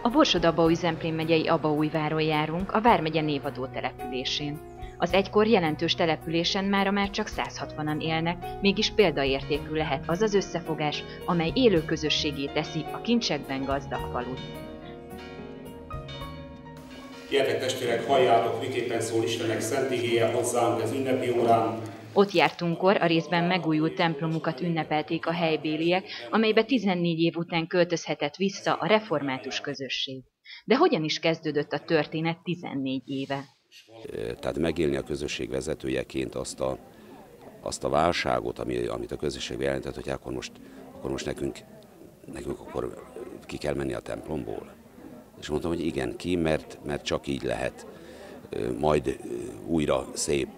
A Borsod-Abaúj-Zemplén megyei Abaújváron járunk, a vármegye névadó településén. Az egykor jelentős településen mára már csak 160-an élnek, mégis példaértékű lehet az az összefogás, amely élő közösségé teszi a kincsekben gazdag falut. Gyertek testvérek, halljátok, miképpen szól Istennek szent igéje hozzánk ez ünnepi órán. Ott jártunkkor a részben megújult templomukat ünnepelték a helybéliek, amelybe 14 év után költözhetett vissza a református közösség. De hogyan is kezdődött a történet 14 éve? Tehát megélni a közösség vezetőjeként azt a válságot, amit a közösség jelentett, hogy akkor most nekünk akkor ki kell menni a templomból. És mondtam, hogy igen, ki, mert csak így lehet majd újra szép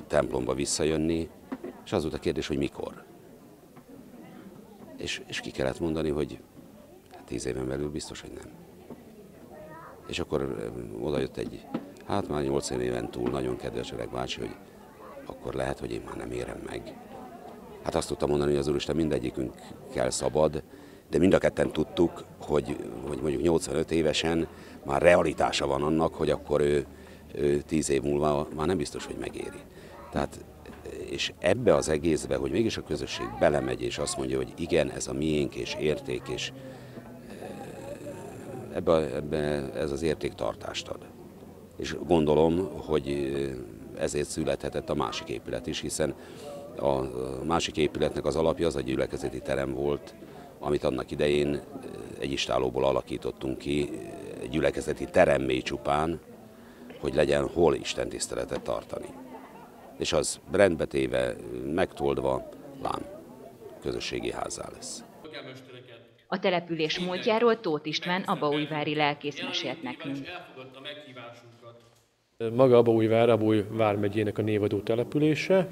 templomba visszajönni, és az volt a kérdés, hogy mikor. És ki kellett mondani, hogy 10 éven belül biztos, hogy nem. És akkor oda jött egy, már 80 éven túl nagyon kedves öreg bácsi, hogy akkor lehet, hogy én már nem érem meg. Hát azt tudtam mondani, hogy az Úristen mindegyikünkkel szabad, de mind a ketten tudtuk, hogy mondjuk 85 évesen már realitása van annak, hogy akkor ő 10 év múlva már nem biztos, hogy megéri. Tehát, és ebbe az egészbe, hogy mégis a közösség belemegy, és azt mondja, hogy igen, ez a miénk, és érték, és ebbe ez az értéktartást ad. És gondolom, hogy ezért születhetett a másik épület is, hiszen a másik épületnek az alapja az a gyülekezeti terem volt, amit annak idején egy istállóból alakítottunk ki, egy gyülekezeti teremmé csupán, hogy legyen hol Isten tiszteletet tartani. És az rendbetéve, megtoldva, lám, közösségi házzá lesz. A település múltjáról Tóth István abaújvári lelkész mesélt nekünk. Maga Abaújvár, Abaúj vármegyének a névadó települése.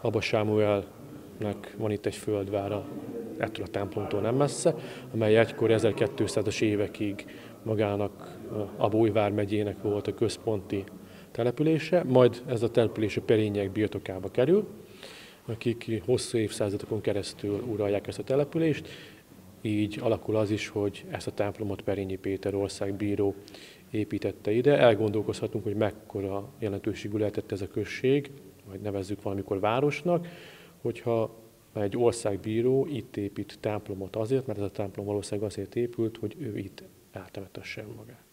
Aba Sámuelnek van itt egy földvára, ettől a templomtól nem messze, amely egykor 1200-as évekig magának Abaúj vármegyének volt a központi települése, majd ez a település a Perények birtokába kerül, akik hosszú évszázadokon keresztül uralják ezt a települést, így alakul az is, hogy ezt a templomot Perényi Péter országbíró építette ide. Elgondolkozhatunk, hogy mekkora jelentőségű lehetett ez a község, vagy nevezzük valamikor városnak, hogyha egy országbíró itt épít templomot azért, mert ez a templom valószínűleg azért épült, hogy ő itt eltemetesse magát.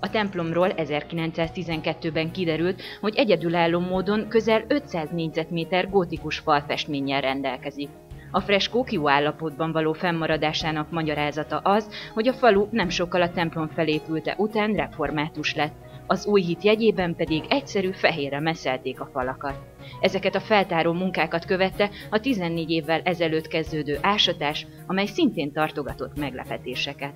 A templomról 1912-ben kiderült, hogy egyedülálló módon közel 500 négyzetméter gótikus falfestménnyel rendelkezik. A freskók jó állapotban való fennmaradásának magyarázata az, hogy a falu nem sokkal a templom felépülte után református lett, az új hit jegyében pedig egyszerű fehérre messzelték a falakat. Ezeket a feltáró munkákat követte a 14 évvel ezelőtt kezdődő ásatás, amely szintén tartogatott meglepetéseket.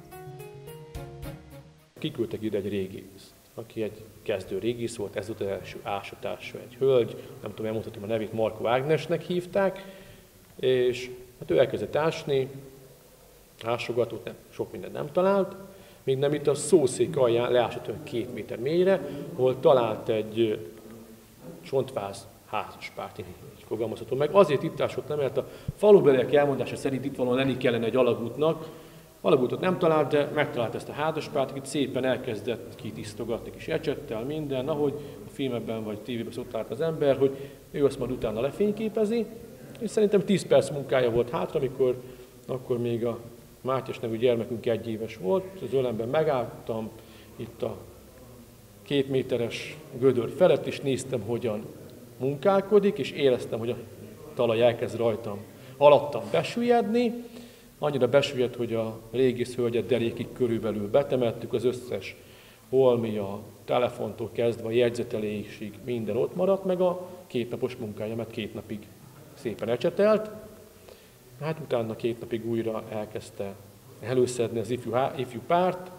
Kiküldtek ide egy régész, aki egy kezdő régész volt, ez volt az első ásatása, egy hölgy, nem tudom, elmondhatom a nevét, Markó Ágnesnek hívták, és hát ő elkezdett ásni, ásogatott, sok mindent nem talált, még nem itt a szószék alján leásott olyan 2 méter mélyre, ahol talált egy csontváz házaspárt, így fogalmazhatom meg. Azért itt ásott nem, mert a falubeliek elmondása szerint itt valahol lenni kellene egy alagútnak. Alagútot nem talált, de megtalált ezt a házaspárt, itt szépen elkezdett kitisztogatni kis ecsettel, minden, ahogy a filmekben vagy tévében szokta az ember, hogy ő azt majd utána lefényképezi, és szerintem 10 perc munkája volt hátra, amikor akkor még a Mátyás nevű gyermekünk 1 éves volt, az ölemben megálltam, itt a 2 méteres gödör felett, és néztem, hogyan munkálkodik, és éreztem, hogy a talaj elkezd alattam besüllyedni, annyira besüllyedt, hogy a régész hölgyet derékig körülbelül betemettük, az összes holmi, a telefontól kezdve a jegyzetelésig minden ott maradt, meg a 2 napos munkája, mert 2 napig szépen ecsetelt. Hát utána 2 napig újra elkezdte előszedni az ifjú párt,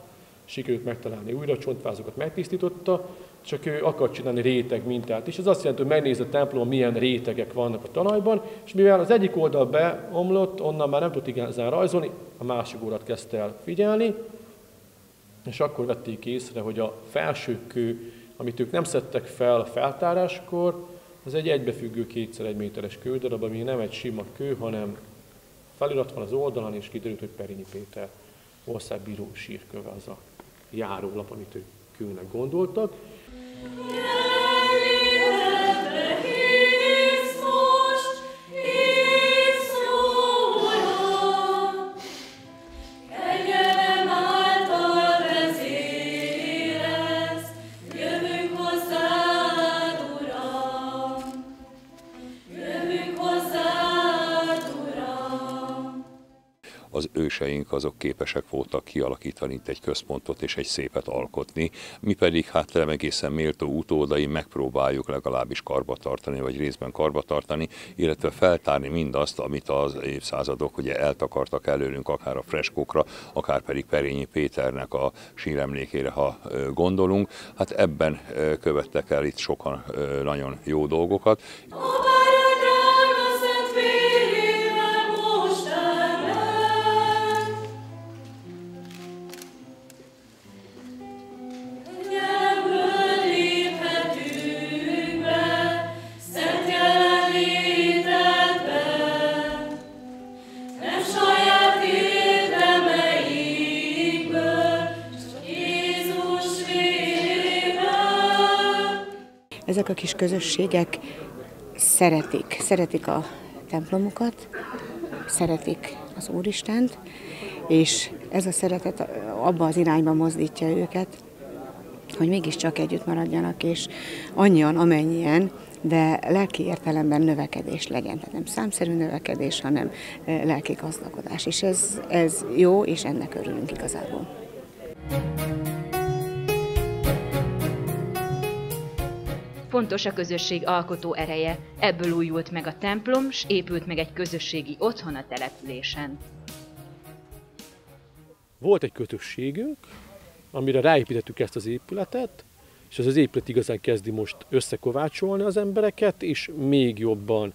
sikerült megtalálni újra, a csontvázokat megtisztította, csak ő akart csinálni réteg mintát is. Ez azt jelenti, hogy megnéz a templomon, milyen rétegek vannak a talajban, és mivel az egyik oldal beomlott, onnan már nem tudott igazán rajzolni, a másik oldalt kezdte el figyelni, és akkor vették észre, hogy a felső kő, amit ők nem szedtek fel a feltáráskor, Ez egy egybefüggő 2x1 méteres kődarab, ami nem egy sima kő, hanem felirat van az oldalon, és kiderült, hogy Perényi Péter országbíró sírköve az a járólap, amit ők kőnek gondoltak. Az őseink azok képesek voltak kialakítani itt egy központot és egy szépet alkotni, mi pedig hát nem egészen méltó utódai megpróbáljuk legalábbis karbantartani, vagy részben karbantartani, illetve feltárni mindazt, amit az évszázadok ugye eltakartak előlünk, akár a freskókra, akár pedig Perényi Péternek a síremlékére, ha gondolunk. Hát ebben követtek el itt sokan nagyon jó dolgokat. Ezek a kis közösségek szeretik a templomukat, szeretik az Úristent, és ez a szeretet abba az irányba mozdítja őket, hogy mégiscsak együtt maradjanak, és annyian, amennyien, de lelki értelemben növekedés legyen. Tehát nem számszerű növekedés, hanem lelki gazdagodás. És ez jó, és ennek örülünk igazából. Fontos a közösség alkotó ereje, ebből újult meg a templom, s épült meg egy közösségi otthon a településen. Volt egy közösségünk, amire ráépítettük ezt az épületet, és ez az épület igazán kezdi most összekovácsolni az embereket, és még jobban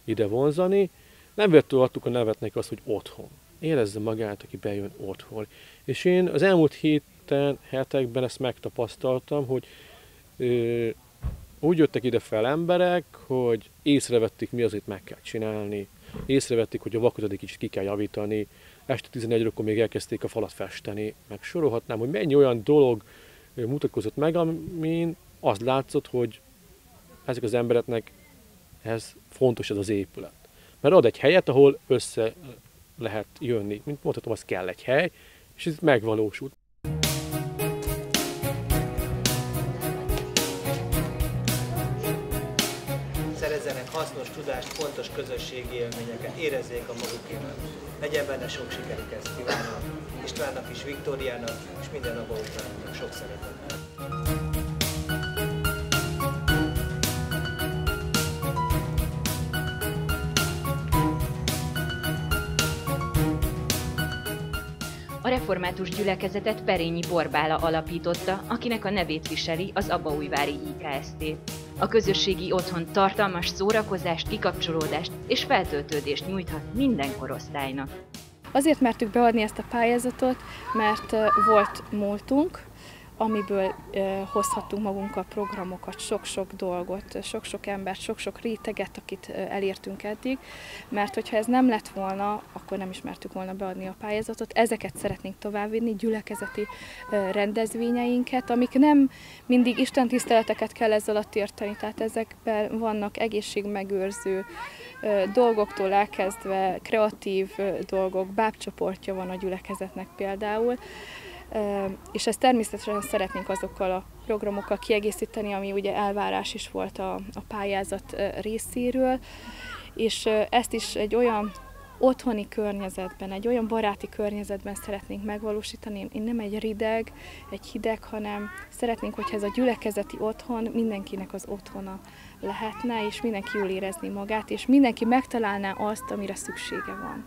ide vonzani. Nem véletlenül adtuk a nevet neki azt, hogy otthon. Érezze magát, aki bejön otthon. És én az elmúlt hetekben ezt megtapasztaltam, hogy úgy jöttek ide fel emberek, hogy észrevették, mi azért meg kell csinálni, észrevették, hogy a vakot egy kicsit ki kell javítani, este 11-kor még elkezdték a falat festeni, meg sorolhatnám, hogy mennyi olyan dolog mutatkozott meg, amin az látszott, hogy ezek az embereknek ez fontos ez az épület. Mert ad egy helyet, ahol össze lehet jönni. Mint mondhatom, az kell egy hely, és ez megvalósult. Szerezzenek hasznos tudást, fontos közösségi élményeket, érezzék a magukénak. Legyen benne sok sikerük, ezt kívánok Istvánnak is, Viktóriának és minden abautánnak sok szeretettel. A református gyülekezetet Perényi Borbála alapította, akinek a nevét viseli az abaújvári IKST. A közösségi otthon tartalmas szórakozást, kikapcsolódást és feltöltődést nyújthat minden korosztálynak. Azért mertük beadni ezt a pályázatot, mert volt múltunk, amiből hozhattunk magunkkal programokat, sok-sok dolgot, sok-sok embert, sok-sok réteget, akit elértünk eddig, mert hogyha ez nem lett volna, akkor nem is mertük volna beadni a pályázatot. Ezeket szeretnénk továbbvinni, gyülekezeti rendezvényeinket, amik nem mindig istentiszteleteket kell ez alatt érteni, tehát ezekben vannak egészségmegőrző dolgoktól elkezdve kreatív dolgok, bábcsoportja van a gyülekezetnek például, és ezt természetesen szeretnénk azokkal a programokkal kiegészíteni, ami ugye elvárás is volt a pályázat részéről, és ezt is egy olyan otthoni környezetben, egy olyan baráti környezetben szeretnénk megvalósítani. Én nem egy rideg, egy hideg, hanem szeretnénk, hogyha ez a gyülekezeti otthon mindenkinek az otthona lehetne, és mindenki jól érezni magát, és mindenki megtalálná azt, amire szüksége van.